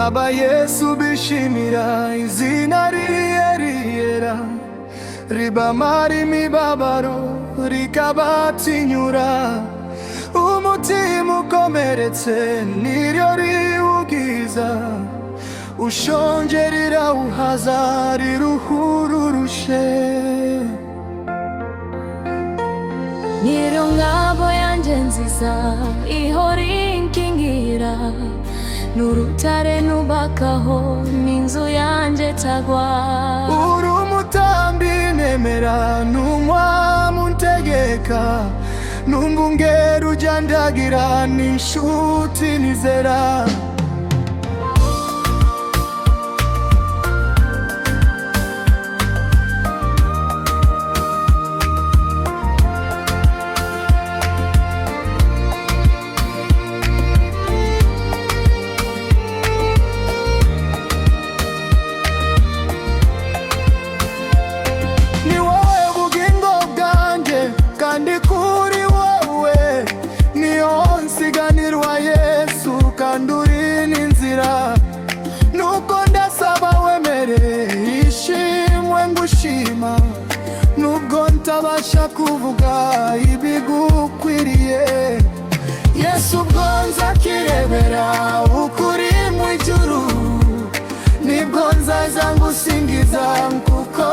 Aba Yesu bishimira izina rye ryera, ribamara imibabaro rikabatinyura. Umutima ukomeretse niryo riwugiza, ushonje rirawuhaza riruhura urushe. Niyo ngabo yanjye nziza ihora inkingira, n'urutare nubakaho n'inzu yanjye itagwa. Uri umutambi nemera, n'umwami untegeka, numva ungera ujya ndagira, n'inshuti nizera. Kandi kuri wowe niyo nsiganirwa Yesu, kandi uri n'inzira. Nuko ndasaba wemere ishimwe ngushima, nubwo ntabasha kuvuga ibigukwiriye. Yesu ubwo nzakirebera ukuri mu ijuru, nibwo nzaza ngusingiza kuko